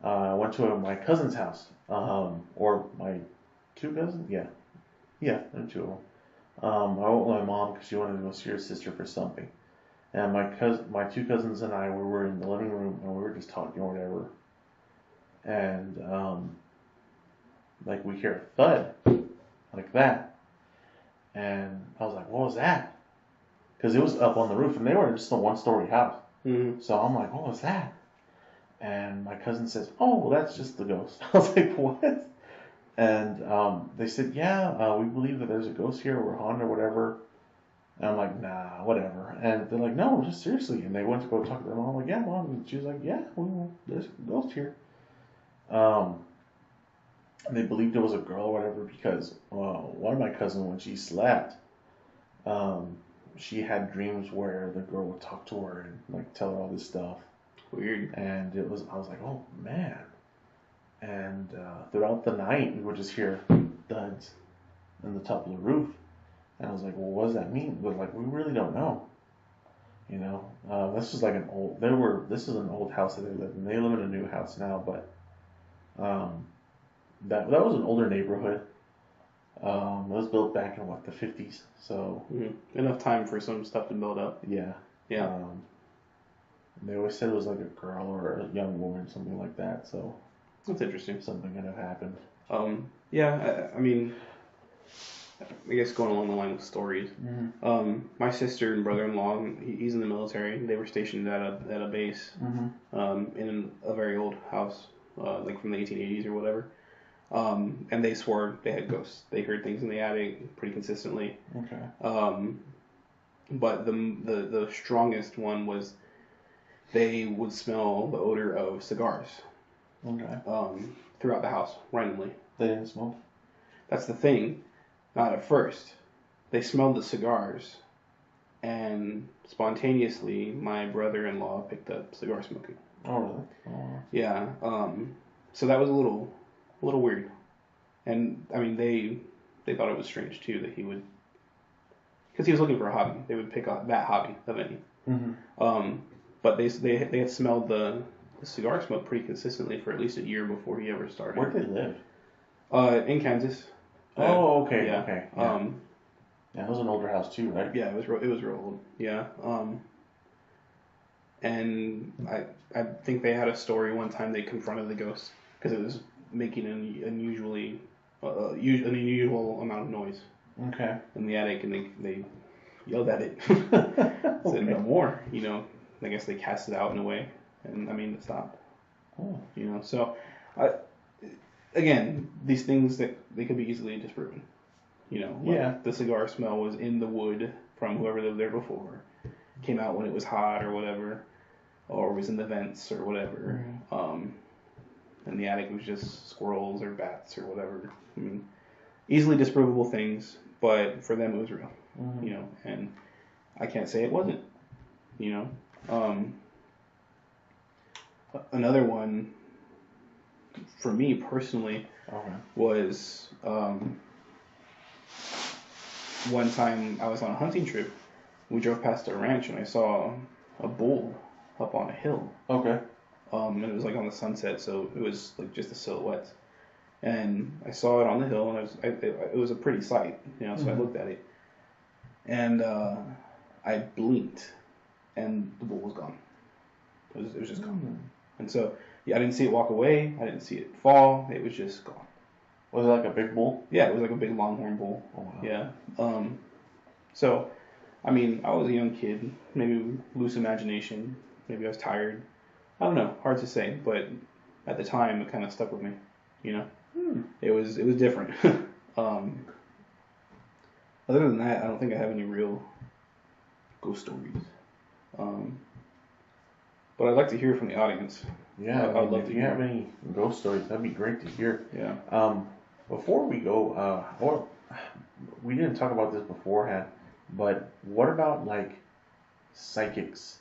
I went to my cousin's house, or my two cousins, yeah, there were two of them. I went with my mom because she wanted to go see her sister for something, and my two cousins and I, we were in the living room and we were just talking or whatever. And we hear a thud like that, And I was like, what was that? Because it was up on the roof, and they were just a one-story house. Mm-hmm. So I'm like, what was that? And my cousin says, oh, well, that's just the ghost. I was like, what? And they said, yeah, we believe that there's a ghost here, or haunted, or whatever. And I'm like, nah, whatever. And they're like, no, just seriously. And they went to go talk to their mom. I'm like, yeah, mom. And she was like, yeah, well, there's a ghost here. They believed it was a girl or whatever because one of my cousins, when she slept, she had dreams where the girl would talk to her and like tell her all this stuff. Weird. And I was like, oh man. And throughout the night, we would just hear duds on the top of the roof. And I was like, well, what does that mean? But like, we really don't know. You know, this is like this is an old house that they live in. They live in a new house now, but that was an older neighborhood. It was built back in the 50s. So enough time for some stuff to build up. Yeah. Yeah. They always said it was like a girl or a young woman, something like that. So that's interesting. Something could have happened. Yeah. I mean, I guess going along the line with stories. Mm-hmm. My sister and brother-in-law, he's in the military. They were stationed at a base in a very old house, like from the 1880s or whatever. And they swore they had ghosts. They heard things in the attic pretty consistently. Okay. But the strongest one was they would smell the odor of cigars. Okay. Throughout the house randomly. They didn't smoke? That's the thing. Not at first. They smelled the cigars, and spontaneously, my brother-in-law picked up cigar smoking. Oh, really? Oh. Yeah. So that was a little weird, and I mean they thought it was strange too that he would, because he was looking for a hobby. They would pick up that hobby of any. Mm-hmm. But they had smelled the cigar smoke pretty consistently for at least a year before he ever started. Where did they live? In Kansas. Oh, okay, yeah. okay. Yeah. Yeah, it was an older house too, right? Yeah, it was real old. Yeah. And I think they had a story one time they confronted the ghost because it was making an unusual amount of noise. Okay. In the attic, and they yelled at it. Said no more. You know, I guess they cast it out in a way, and I mean it stopped. Oh. You know, so again, these things that they could be easily disproven. You know, like the cigar smell was in the wood from whoever lived there before, came out when it was hot or whatever, or was in the vents or whatever. Mm-hmm. And the attic was just squirrels or bats or whatever. I mean, easily disprovable things, but for them it was real. Mm-hmm. You know, and I can't say it wasn't. You know, another one for me personally was one time I was on a hunting trip. We drove past a ranch and I saw a bull up on a hill. Okay. And it was like on the sunset, so it was like just a silhouette. And I saw it on the hill, and it was a pretty sight, you know. So I looked at it, and I blinked, and the bull was gone. It was just gone. And so I didn't see it walk away. I didn't see it fall. It was just gone. Was it like a big bull? Yeah, it was like a big longhorn bull. Oh, wow. Yeah. So, I mean, I was a young kid, maybe loose imagination. Maybe I was tired. I don't know. Hard to say. But at the time, it kind of stuck with me. You know, it was different. Other than that, I don't think I have any real ghost stories. But I'd like to hear from the audience. Yeah, I'd love to hear. If you have any ghost stories, that'd be great to hear. Yeah. Before we go, we didn't talk about this beforehand, but what about like psychics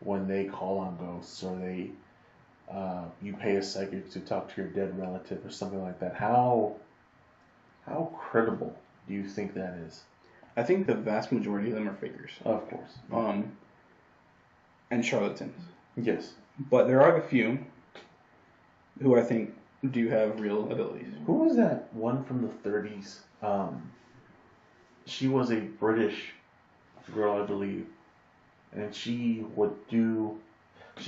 when they call on ghosts, or they you pay a psychic to talk to your dead relative or something like that? How credible do you think that is? I think the vast majority of them are fakers. Of course. And charlatans. Yes. But there are a few who I think do have real abilities. Who was that one from the 30s? She was a British girl, I believe. And she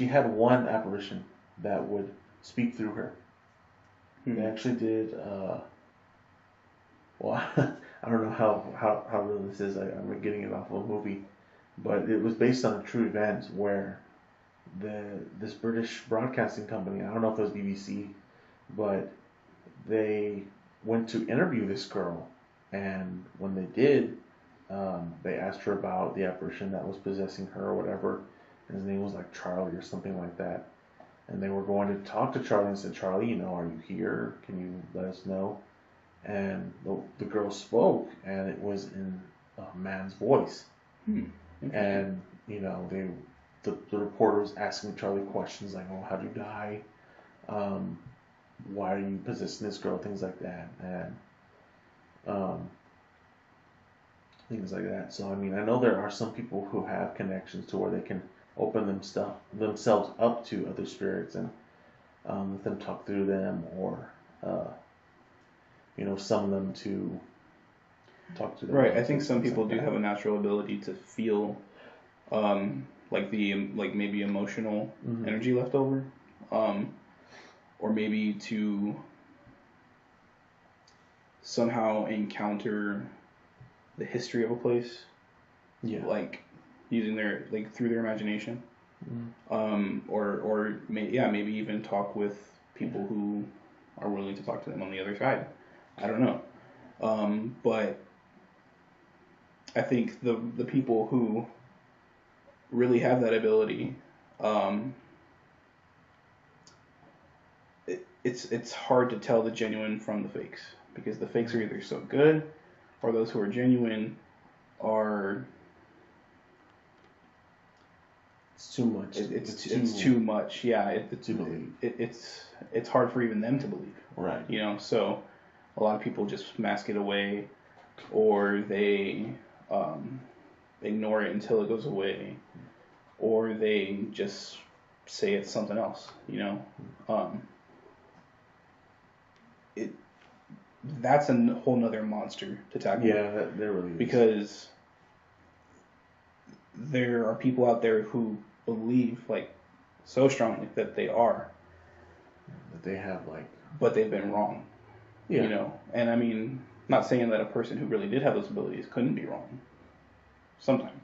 had one apparition that would speak through her. They actually did Well, I don't know how real this is. I'm getting it off of a movie, but it was based on a true event where this British broadcasting company, I don't know if it was BBC, but they went to interview this girl, and when they did, they asked her about the apparition that was possessing her or whatever. And his name was like Charlie or something like that. And they were going to talk to Charlie and said, Charlie, are you here? Can you let us know? And the girl spoke, and it was in a man's voice. And the reporter was asking Charlie questions like, "Oh, how'd you die? Why are you possessing this girl?" Things like that, and things like that. So I know there are some people who have connections to where they can open themselves up to other spirits and let them talk through them, or summon them to talk to them. Right. I think some people do have a natural ability to feel like maybe emotional energy left over, or maybe to somehow encounter the history of a place, like using their through their imagination, or maybe even talk with people who are willing to talk to them on the other side. I don't know, but I think the people who really have that ability, it's hard to tell the genuine from the fakes, because the fakes are either so good, or those who are genuine are. It's too much. It's too much. Yeah, to believe. It's hard for even them to believe. Right. So a lot of people just mask it away, or they ignore it until it goes away, or they just say it's something else. That's a whole nother monster to tackle. Yeah, there really is. Because there are people out there who believe so strongly that they are. That they have But they've been wrong. Yeah. And not saying that a person who really did have those abilities couldn't be wrong. Sometimes.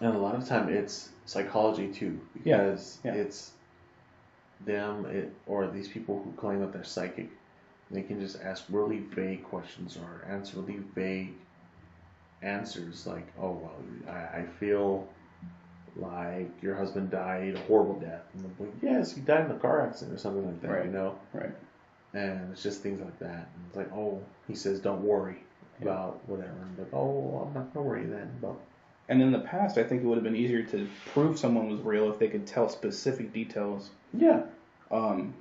And a lot of time it's psychology too, because it's them or these people who claim that they're psychic. They can just ask really vague questions or answer really vague answers like, "Oh, well, I feel like your husband died a horrible death." And I'm like, "Yes, he died in a car accident or something like that," Right. And it's just things like that. And it's like, "Oh," he says, "don't worry about whatever." And I'm like, "Oh, I'm not gonna worry then." And in the past, I think it would have been easier to prove someone was real if they could tell specific details. Yeah.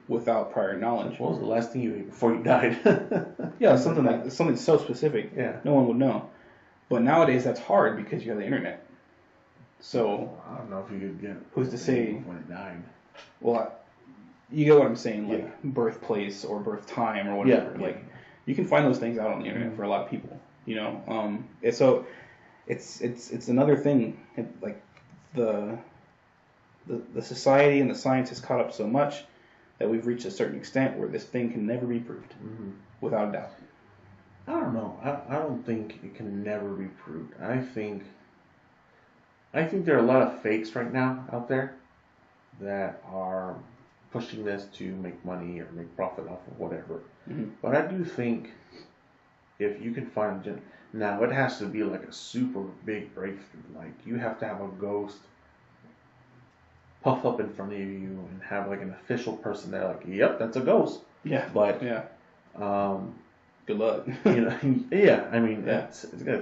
Without prior knowledge. What was the last thing you ate before you died? Yeah, something so specific. Yeah. No one would know. But nowadays that's hard because you have the internet. So I don't know if you could get who's to say before they died. Well, you get what I'm saying, birthplace or birth time or whatever. Yeah. You can find those things out on the internet for a lot of people. It's another thing. The society and the science has caught up so much that we've reached a certain extent where this thing can never be proved, without a doubt. I don't know. I don't think it can never be proved. I think there are a lot of fakes right now out there that are pushing this to make money or make profit off of whatever. But I do think if you can find now, it has to be like a super big breakthrough. Like you have to have a ghost puff up in front of you and have an official person there like, "Yep, that's a ghost." Yeah. But good luck. It's gonna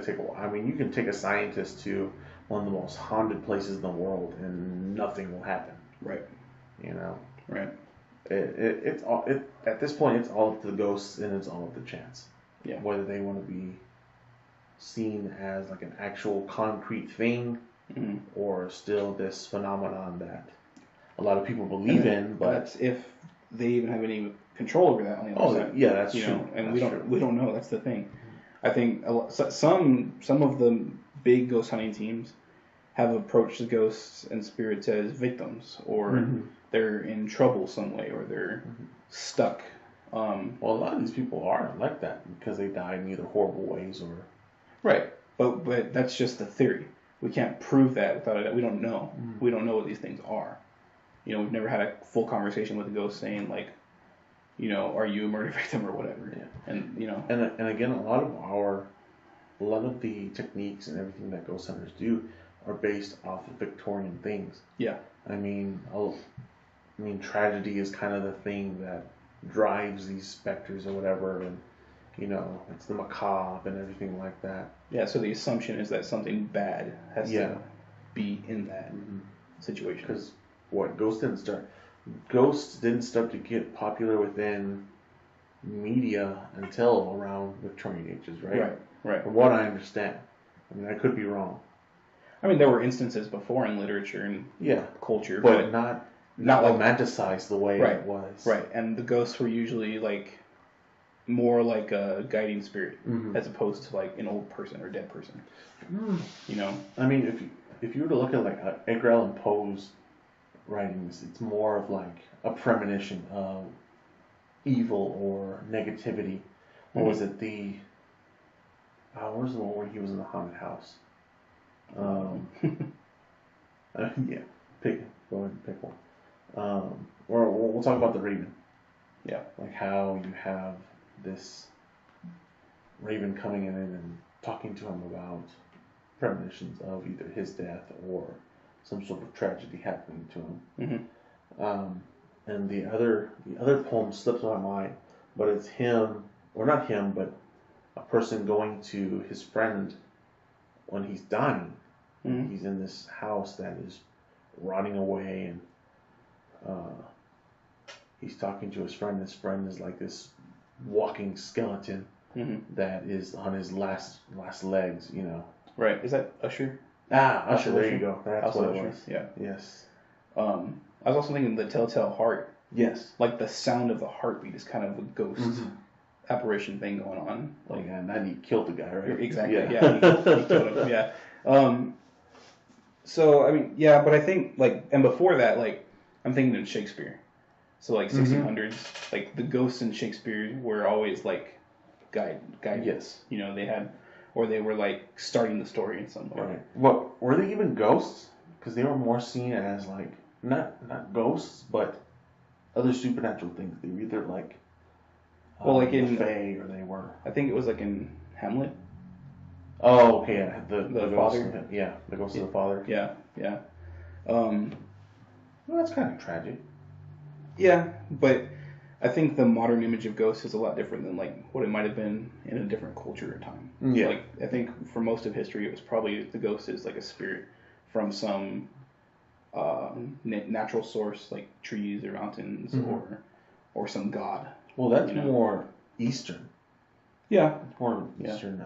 take a while. You can take a scientist to one of the most haunted places in the world and nothing will happen. Right. Right. It's all at this point. It's all up to the ghosts and it's all up to chance. Yeah. Whether they want to be seen as an actual concrete thing, or still this phenomenon that a lot of people believe in, but that's if they even have any control over that on the other side. Yeah, that's true. And we don't know. That's the thing. I think some of the big ghost hunting teams have approached the ghosts and spirits as victims, or they're in trouble some way, or they're stuck Well, a lot of these people are like that because they died in either horrible ways or. Right, but that's just the theory. We can't prove that without it. We don't know. We don't know what these things are. We've never had a full conversation with a ghost saying like, are you a murder victim or whatever. Yeah. And And again, a lot of the techniques and everything that ghost hunters do are based off of Victorian things. Yeah. I mean, tragedy is kind of the thing that drives these specters or whatever, and it's the macabre and everything like that. Yeah. So the assumption is that something bad has to be in that situation. Because ghosts didn't start to get popular within media until around Victorian ages, right? Right. From what I understand. I mean, I could be wrong. I mean, there were instances before in literature and culture, but not romanticized the way it was. Right, and the ghosts were usually like more like a guiding spirit as opposed to like an old person or dead person. I mean, if you were to look at like Edgar Allan Poe's writings, it's more of like a premonition of evil or negativity. What was it? Where's the one where he was in the haunted house? Go ahead and pick one. Or we'll talk about the Raven. Yeah. Like how you have this Raven coming in and talking to him about premonitions of either his death or some sort of tragedy happening to him. And the other poem slips my mind, but it's him, or not him, but a person going to his friend when he's dying. He's in this house that is rotting away, and he's talking to his friend. His friend is like this walking skeleton that is on his last legs, Right. Is that Usher? Usher. There you go. That's what it was. Yeah. Yes. I was also thinking the Telltale Heart. Yes. Like the sound of the heartbeat is kind of a ghost apparition thing going on. Like, and then he killed the guy, right? Exactly. Yeah. He killed him. Yeah. So I mean, yeah, but I think like, and before that, like, I'm thinking of Shakespeare. So like 1600s, like the ghosts in Shakespeare were always like guidance. Yes. They were like starting the story in some way. Right. What were they even ghosts? Because they were more seen as like not ghosts, but other supernatural things. They were either like like in Fae, or they were. I think it was like in Hamlet. Oh, okay, yeah. The father. The ghost of the father. Yeah. Well, that's kind of tragic. Yeah, but I think the modern image of ghosts is a lot different than like what it might have been in a different culture or time. Yeah. Like I think for most of history, it was probably the ghost is like a spirit from some natural source, like trees or mountains or some god. Well, that's more Eastern. Yeah. It's more Eastern.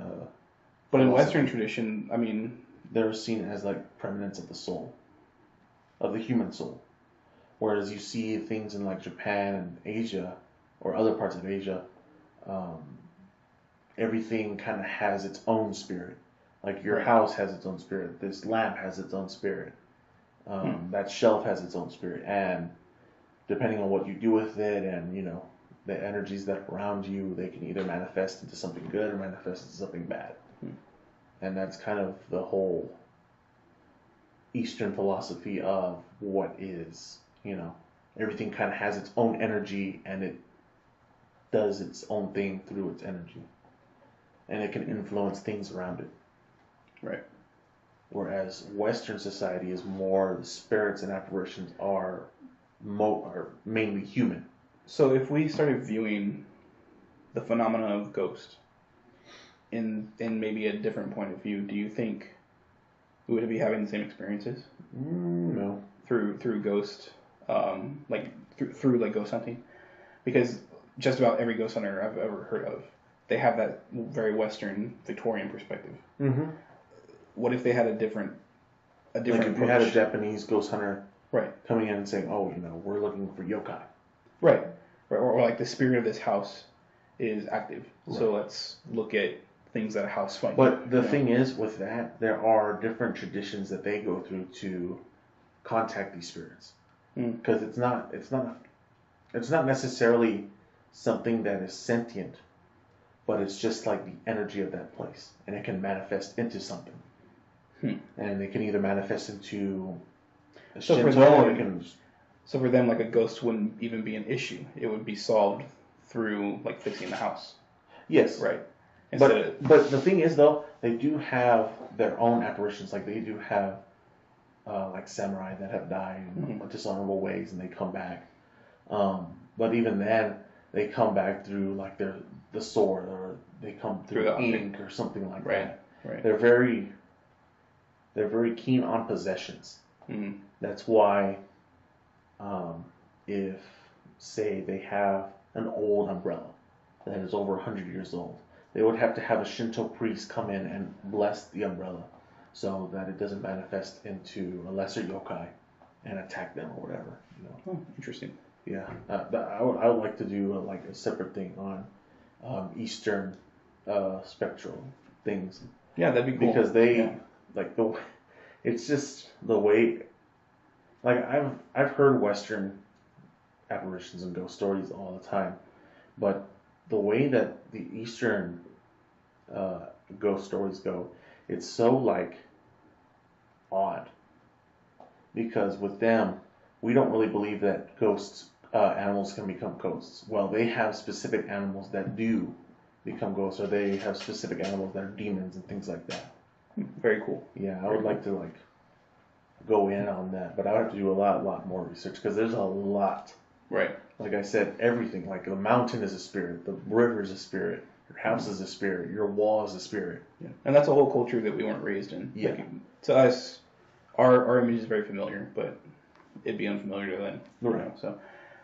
But in Western tradition, I mean, they're seen as like preeminence of the soul, of the human soul. Whereas you see things in like Japan and Asia or other parts of Asia, everything kind of has its own spirit. Like your house has its own spirit. This lamp has its own spirit. That shelf has its own spirit. And depending on what you do with it and, the energies that are around you, they can either manifest into something good or manifest into something bad. And that's kind of the whole Eastern philosophy of what is, everything kind of has its own energy and it does its own thing through its energy. And it can influence things around it. Right. Whereas Western society is more, the spirits and apparitions are mainly human. So if we started viewing the phenomena of ghosts in maybe a different point of view, do you think we would be having the same experiences? No. Through ghost, through like ghost hunting, because just about every ghost hunter I've ever heard of, they have that very Western Victorian perspective. What if they had a different like if approach? you had a Japanese ghost hunter right coming in and saying, we're looking for yokai. Right. Or like the spirit of this house is active, so let's look at things that a house might. But the thing is, with that, there are different traditions that they go through to contact these spirits, because it's not necessarily something that is sentient, but it's just like the energy of that place, and it can manifest into something. And it can either manifest into a Shinto, or it can. So for them, like a ghost wouldn't even be an issue. It would be solved through like fixing the house. Yes. Right. But the thing is, though, they do have their own apparitions. Like they do have like samurai that have died in dishonorable ways, and they come back. But even then, they come back through like the sword, or they come through ink or something like that. Right. They're very keen on possessions. That's why, if say they have an old umbrella that is over 100 years old, they would have to have a Shinto priest come in and bless the umbrella so that it doesn't manifest into a lesser yokai and attack them or whatever. Oh, interesting. Yeah, I would like to do like a separate thing on Eastern spectral things. Yeah, that'd be cool. Because they like it's just the way. Like I've heard Western apparitions and ghost stories all the time, but the way that the Eastern ghost stories go, it's so like odd, because with them we don't really believe that animals can become ghosts. Well, they have specific animals that do become ghosts, or they have specific animals that are demons and things like that. Very cool. Yeah, I would like to like go in on that, but I would have to do a lot more research, because there's a lot. Right. Like I said, everything. Like the mountain is a spirit, the river is a spirit, your house is a spirit, your wall is a spirit. Yeah. And that's a whole culture that we weren't raised in. Yeah. Like, to us, our image is very familiar, but it'd be unfamiliar to them. Right. You know, so,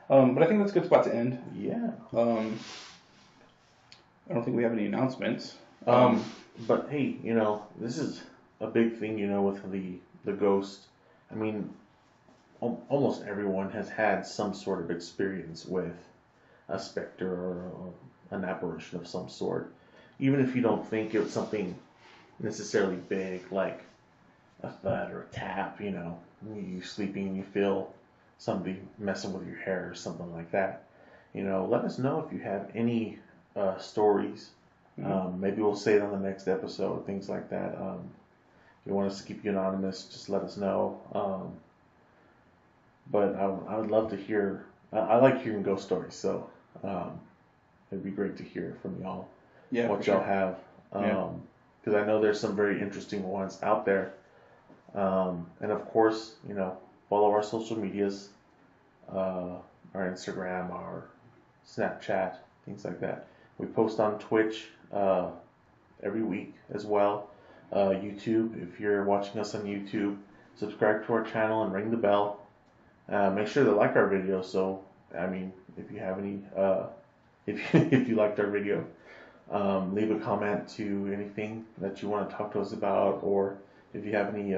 but I think that's a good spot to end. Yeah. I don't think we have any announcements. But hey, this is a big thing, with the ghost. I mean, almost everyone has had some sort of experience with a specter or an apparition of some sort. Even if you don't think it's something necessarily big, like a thud or a tap, you sleeping and you feel somebody messing with your hair or something like that. Let us know if you have any stories. Maybe we'll say it on the next episode, things like that. If you want us to keep you anonymous, just let us know. But I would love to hear. I like hearing ghost stories, so it'd be great to hear from y'all. Yeah, what y'all have. Because I know there's some very interesting ones out there. And of course, follow our social medias, our Instagram, our Snapchat, things like that. We post on Twitch every week as well. YouTube, if you're watching us on YouTube, subscribe to our channel and ring the bell. Make sure to like our video. So, I mean, if you have any, if you liked our video, leave a comment to anything that you want to talk to us about, or if you have any,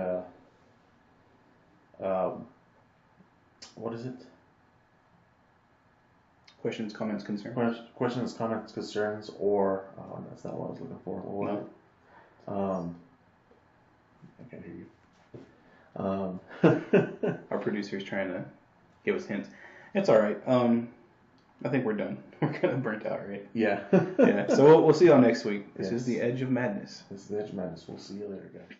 what is it? Questions, comments, concerns. Questions, comments, concerns, or that's not what I was looking for. What was it? I can't hear you. Our producer's trying to give us hints. It's all right. I think we're done. We're kind of burnt out, right? Yeah. Yeah. So we'll see y'all next week. This Yes. is the Edge of Madness. This is the Edge of Madness. We'll see you later, guys.